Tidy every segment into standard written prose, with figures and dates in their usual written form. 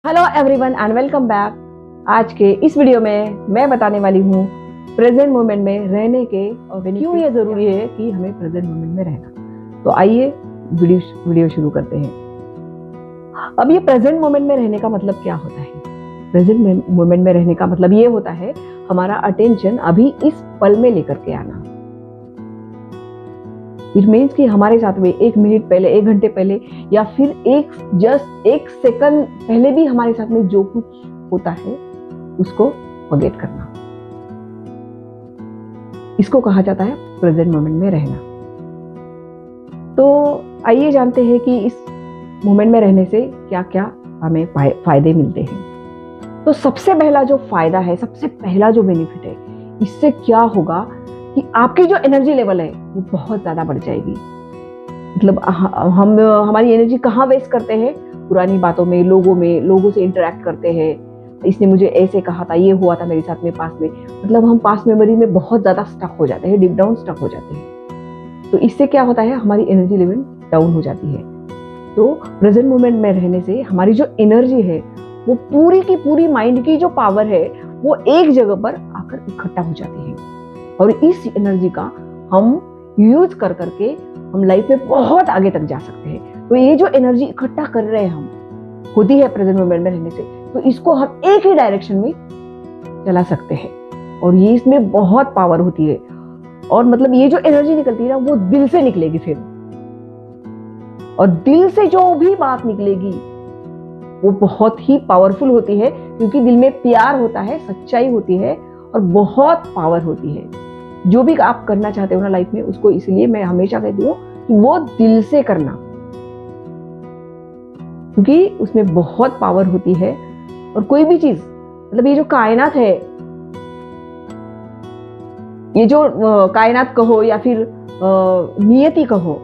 Hello everyone and welcome back. आज के इस वीडियो में मैं बताने वाली हूँ प्रेजेंट मोमेंट में रहने के और क्यों ये जरूरी है कि हमें प्रेजेंट मोमेंट में रहना। तो आइए वीडियो शुरू करते हैं। अब ये प्रेजेंट मोमेंट में रहने का मतलब क्या होता है? प्रेजेंट मोमेंट में रहने का मतलब ये होता है हमारा अटेंशन अभी इस पल में लेकर के आना। इट मीन्स कि हमारे साथ में 1 मिनट पहले, 1 घंटे पहले या फिर जस्ट 1 सेकंड पहले भी हमारे साथ में जो कुछ होता है उसको फॉरगेट करना। इसको कहा जाता है प्रेजेंट मोमेंट में रहना। तो आइए जानते हैं कि इस मोमेंट में रहने से क्या क्या हमें फायदे मिलते हैं। तो सबसे पहला जो फायदा है, सबसे पहला जो बेनिफिट है, इससे क्या होगा कि आपकी जो एनर्जी लेवल है वो बहुत ज्यादा बढ़ जाएगी। मतलब हम हमारी एनर्जी कहाँ वेस्ट करते हैं? पुरानी बातों में, लोगों से इंटरेक्ट करते हैं। इसने मुझे ऐसे कहा था, ये हुआ था मेरे साथ में पास में। मतलब हम पास्ट मेमोरी में बहुत ज्यादा स्टक हो जाते हैं, डीप डाउन स्टक हो जाते हैं। तो इससे क्या होता है, हमारी एनर्जी लेवल डाउन हो जाती है। तो प्रेजेंट मोमेंट में रहने से हमारी जो एनर्जी है वो पूरी की पूरी, माइंड की जो पावर है वो एक जगह पर आकर इकट्ठा हो जाती है और इस एनर्जी का हम यूज कर करके हम लाइफ में बहुत आगे तक जा सकते हैं। तो ये जो एनर्जी इकट्ठा कर रहे हैं हम, होती है प्रेजेंट मोमेंट में रहने से, तो इसको हम एक ही डायरेक्शन में चला सकते हैं और ये इसमें बहुत पावर होती है। और मतलब ये जो एनर्जी निकलती है ना, वो दिल से निकलेगी फिर, और दिल से जो भी बात निकलेगी वो बहुत ही पावरफुल होती है, क्योंकि दिल में प्यार होता है, सच्चाई होती है और बहुत पावर होती है। जो भी आप करना चाहते हो ना लाइफ में, उसको इसलिए मैं हमेशा कहती हूँ कि वो दिल से करना, क्योंकि उसमें बहुत पावर होती है। और कोई भी चीज, मतलब ये जो कायनात है, ये जो कायनात कहो या फिर नियति कहो,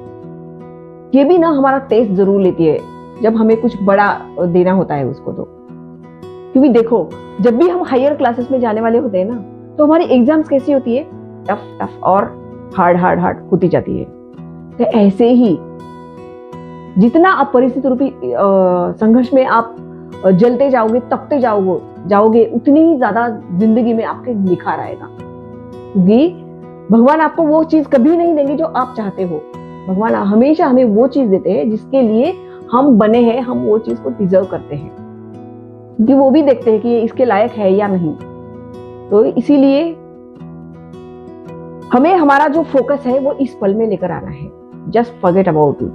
ये भी ना हमारा टेस्ट जरूर लेती है जब हमें कुछ बड़ा देना होता है उसको। तो क्योंकि देखो, जब भी हम हायर क्लासेस में जाने वाले होते हैं ना, तो हमारी एग्जाम्स कैसी होती है? टफ और हार्ड होती जाती है। तो ऐसे ही जितना आप परिस्थिति रूपी संघर्ष में आप जलते जाओगे, तपते जाओगे, उतनी ही ज्यादा जिंदगी में आपके निखार आएगा। क्योंकि भगवान आपको वो चीज कभी नहीं देंगे जो आप चाहते हो। भगवान हमेशा हमें वो चीज देते हैं जिसके लिए हम बने हैं, हम वो चीज को डिजर्व करते हैं, क्योंकि वो भी देखते हैं कि ये इसके लायक है या नहीं। तो इसीलिए हमें हमारा जो फोकस है वो इस पल में लेकर आना है। Just forget about it,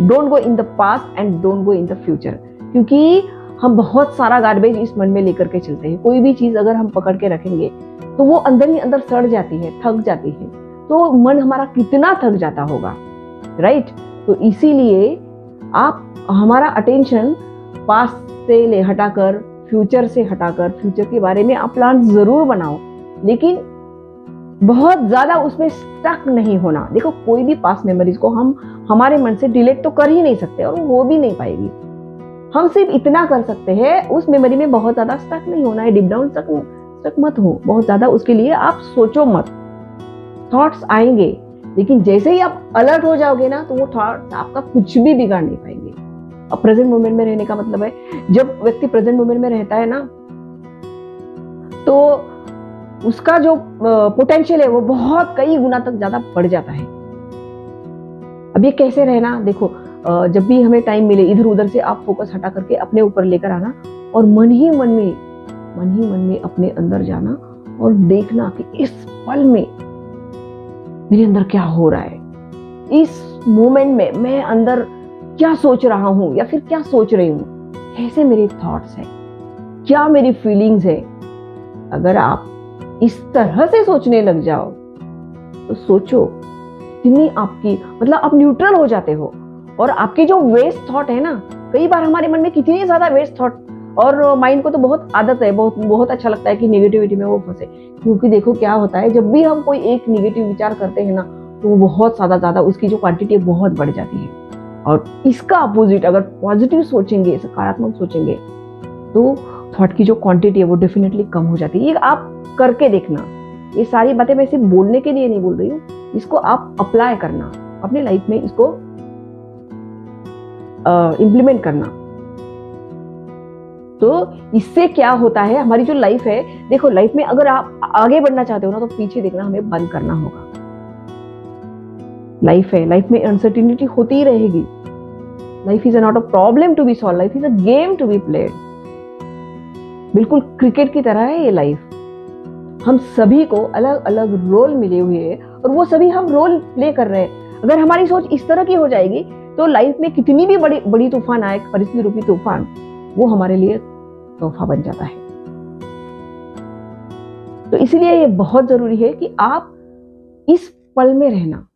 don't go in the past and don't go in the future. क्योंकि हम बहुत सारा गार्बेज इस मन में लेकर के चलते हैं। कोई भी चीज अगर हम पकड़ के रखेंगे तो वो अंदर ही अंदर सड़ जाती है, थक जाती है। तो मन हमारा कितना थक जाता होगा, राइट? तो इसीलिए आप हमारा अटेंशन पास्ट से हटाकर, फ्यूचर से हटाकर, फ्यूचर के बारे में आप प्लान जरूर बनाओ, लेकिन बहुत ज्यादा उसमें स्टक नहीं होना। देखो, कोई भी पास्ट मेमोरीज को हम हमारे मन से डिलीट तो कर ही नहीं सकते और वो भी नहीं पाएगी। हम सिर्फ इतना कर सकते हैं, उस मेमोरी में बहुत ज्यादा स्टक नहीं होना है, डीप डाउन स्टक मत हो बहुत ज्यादा। उसके लिए आप सोचो मत, थॉट्स आएंगे, लेकिन जैसे ही आप अलर्ट हो जाओगे ना, तो वो थॉट्स आपका कुछ भी बिगाड़ नहीं पाएंगे। अब प्रेजेंट मोमेंट में रहने का मतलब है, जब व्यक्ति प्रेजेंट मोमेंट में रहता है ना, तो उसका जो पोटेंशियल है वो बहुत कई गुना तक ज्यादा बढ़ जाता है। अब ये कैसे रहना? देखो, जब भी हमें टाइम मिले, इधर उधर से आप फोकस हटा करके अपने ऊपर लेकर आना और मन ही मन में अपने अंदर जाना और देखना कि इस पल में मेरे अंदर क्या हो रहा है, इस मोमेंट में मैं अंदर क्या सोच रहा हूं या फिर क्या सोच रही हूं, कैसे मेरे थॉट्स हैं, क्या मेरी फीलिंग्स है। अगर आप इस तरह से सोचने लग जाओ तो सोचो कितनी आपकी, मतलब आप न्यूट्रल हो जाते हो। और आपके जो वेस्ट थॉट है ना, कई बार हमारे मन में कितनी ज्यादा वेस्ट थॉट, और माइंड को तो बहुत आदत है, बहुत अच्छा लगता है कि नेगेटिविटी में वो फंसे। क्योंकि देखो क्या होता है, जब भी हम कोई एक नेगेटिव विचार करते हैं ना, तो वो बहुत ज्यादा उसकी जो क्वांटिटी बहुत बढ़ जाती है। और इसका अपोजिट अगर पॉजिटिव सोचेंगे, सकारात्मक सोचेंगे, तो थॉट की जो क्वांटिटी है वो डेफिनेटली कम हो जाती है। ये आप करके देखना। ये सारी बातें मैं सिर्फ बोलने के लिए नहीं बोल रही हूँ, इसको आप अप्लाई करना अपने लाइफ में, इसको इम्प्लीमेंट करना। तो इससे क्या होता है, हमारी जो लाइफ है, देखो लाइफ में अगर आप आगे बढ़ना चाहते हो ना, तो पीछे देखना हमें बंद करना होगा। लाइफ है, लाइफ में अनसर्टिनिटी होती ही रहेगी। Life is not a problem to be solve, life is a game to be played. बिल्कुल क्रिकेट की तरह है ये लाइफ। हम सभी को अलग अलग रोल मिले हुए हैं और वो सभी हम रोल प्ले कर रहे हैं। अगर हमारी सोच इस तरह की हो जाएगी तो लाइफ में कितनी भी बड़ी बड़ी तूफान आए, परिस्थिति रूपी तूफान, वो हमारे लिए तोहफा बन जाता है। तो इसलिए ये बहुत जरूरी है कि आप इस पल में रहना,